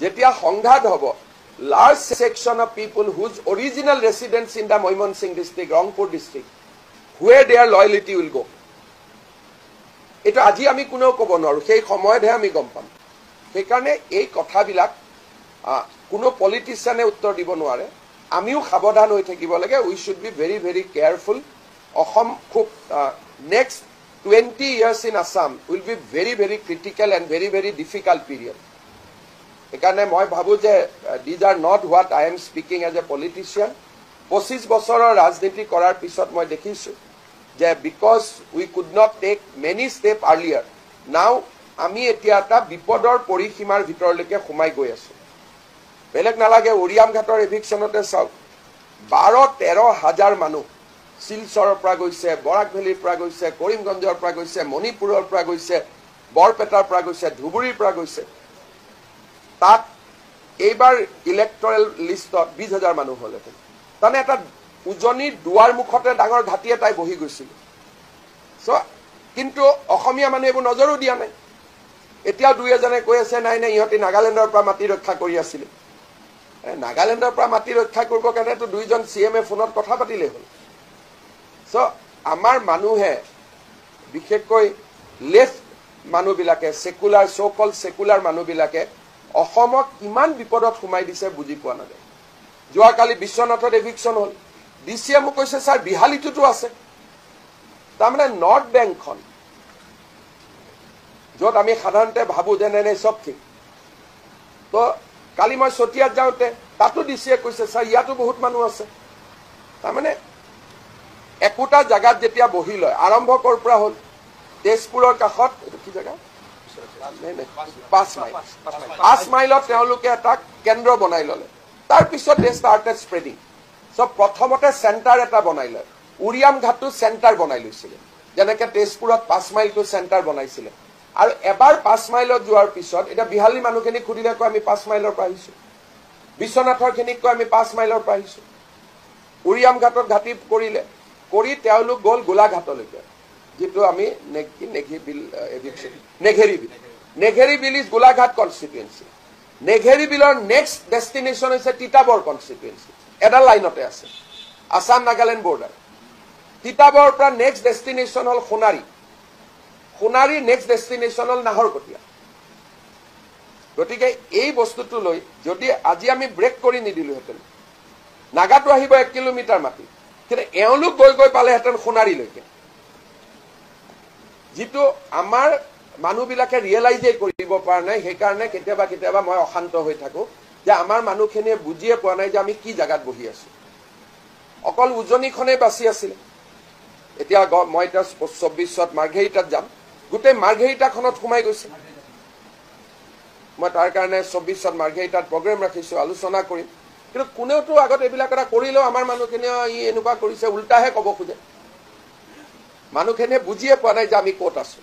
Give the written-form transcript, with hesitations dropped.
যেতিয়া সংঘাত হ'ব, large section of people whose original residence in the Moimansingh district, Rangpur district, where their loyalty will go. এটা আজি আমি কোনেও ক'ব নোৱাৰো, সেই সময়তহে আমি গম পাম। সেইকাৰণে এই কথাবিলাক কোনো পলিটিচিয়ানে উত্তৰ দিব নোৱাৰে। আমিও সাৱধান হৈ থাকিব লাগে। We should be very very careful. Assam খুব next 20 years in Assam will be very very critical and very very difficult period. সেইকাৰণে মই ভাবো যে these are not what I am speaking as a politician. 25 বছৰৰ ৰাজনীতি কৰাৰ পিছত মই দেখিছো যে because we could not take many steps earlier, now আমি এতিয়া এটা বিপদৰ পৰিসীমাৰ ভিতৰলৈকে সোমাই গৈ আছো। বেলেগ নালাগে, উৰিয়াম ঘাটৰ এভিকশ্যনতে চাওক 12-13 হাজাৰ মানুহ শিলচৰৰ পৰা গৈছে, বৰাক ভেলীৰ পৰা গৈছে, কৰিমগঞ্জৰ পৰা গৈছে, মণিপুৰৰ পৰা গৈছে, বৰপেটাৰ পৰা গৈছে, ধুবুৰীৰ পৰা গৈছে। তাত এইবাৰ ইলেক্টৰেল লিষ্টত 20,000 মানুহ হ'লহেঁতেন। তাৰমানে এটা উজনিৰ দুৱাৰ মুখতে ডাঙৰ ঘাটি এটাই বহি গৈছিল। কিন্তু অসমীয়া মানুহে এইবোৰ নজৰো দিয়া নাই। এতিয়া দুই এজনে কৈ আছে নাই নাই ইহঁতে নাগালেণ্ডৰ পৰা মাটি ৰক্ষা কৰি আছিলে। নাগালেণ্ডৰ পৰা মাটি ৰক্ষা কৰিবৰ কাৰণেতো 2জন CMA ফোনত কথা পাতিলে হ'ল। আমাৰ মানুহে বিশেষকৈ লেফ্ট মানুহবিলাকে, সেকুলাৰ সো-কল সেকুলাৰ মানুহবিলাকে অসমক কিমান বিপদত সোমাই দিছে বুজি পোৱা নাযায়। যোৱাকালি বিশ্বনাথত এভিকশ্যন হ'ল। ডিচিয়ে মোক কৈছে ছাৰ বিহালীটোতো আছে। তাৰমানে নৰ্থ বেংকখন য'ত আমি সাধাৰণতে ভাবো যে নাই চব ঠিক, তো কালি মই চতিয়াত যাওঁতে তাতো ডিচিয়ে কৈছে ছাৰ ইয়াতো বহুত মানুহ আছে। তাৰমানে একোটা জাগাত যেতিয়া বহি লয়, আৰম্ভ ক'ৰ পৰা হ'ল, তেজপুৰৰ কাষত এইটো কি জেগা 5 মাইল, 5 মাইলত তেওঁলোকে এটা কেন্দ্ৰ বনাই ল'লে। তাৰপিছত দে ষ্টাৰ্টেড স্প্ৰেডিং। প্ৰথমতে চেণ্টাৰ এটা বনাই লয়। উৰিয়াম ঘাটটো চেণ্টাৰ বনাই লৈছিলে, যেনেকে তেজপুৰত 5 মাইলটো চেণ্টাৰ বনাইছিলে। আৰু এবাৰ 5 মাইলত যোৱাৰ পিছত এতিয়া বিহালী মানুহখিনিক সুধিলে কয় আমি 5 মাইলৰ পৰা আহিছো, বিশ্বনাথৰ খিনিক কয় আমি 5 মাইলৰ পৰা আহিছো। উৰিয়াম ঘাটত ঘাটি কৰিলে, কৰি তেওঁলোক গ'ল গোলাঘাটলৈকে, যিটো আমি নেঘেৰী বিল ইজ গোলাঘাট কনষ্টিটুৱেঞ্চি। নেঘেৰী বিলৰ নেক্সট ডেষ্টিনেশ্যন হৈছে তিতাবৰ কনষ্টিটুৱেঞ্চি। এডাল লাইনতে আছে, আছাম নাগালেণ্ড বৰ্ডাৰ। তিতাবৰ পৰা নেক্সট ডেষ্টিনেশ্যন হ'ল সোণাৰী, সোণাৰীৰ নেক্সট ডেষ্টিনেশ্যন হ'ল নাহৰকটীয়া। গতিকে এই বস্তুটো লৈ যদি আজি আমি ব্ৰেক কৰি নিদিলোহেঁতেন, নাগাটো আহিব 1 কিলোমিটাৰ মাটি, কিন্তু এওঁলোক গৈ গৈ পালেহেঁতেন সোণাৰীলৈকে। যিটো আমাৰ মানুহবিলাকে ৰিয়েলাইজে কৰিব পৰা নাই। সেইকাৰণে কেতিয়াবা কেতিয়াবা মই অশান্ত হৈ থাকো যে আমাৰ মানুহখিনিয়ে বুজিয়ে পোৱা নাই যে আমি কি জাগাত বহি আছো। অকল উজনিখনেই বাচি আছিলে। এতিয়া মই এতিয়া 24ত মাৰ্ঘেৰিটাত যাম, গোটেই মাৰ্ঘেৰিটাখনত সোমাই গৈছে। মই তাৰ কাৰণে 24ত মাৰ্ঘেৰিটাত প্ৰগ্ৰেম ৰাখিছো, আলোচনা কৰিম। কিন্তু কোনেওতো আগত এইবিলাক এটা কৰিলেও আমাৰ মানুহখিনিয়ে ই এনেকুৱা কৰিছে উল্টাহে ক'ব খোজে। মানুহখিনিয়ে বুজিয়ে পোৱা নাই যে আমি ক'ত আছো।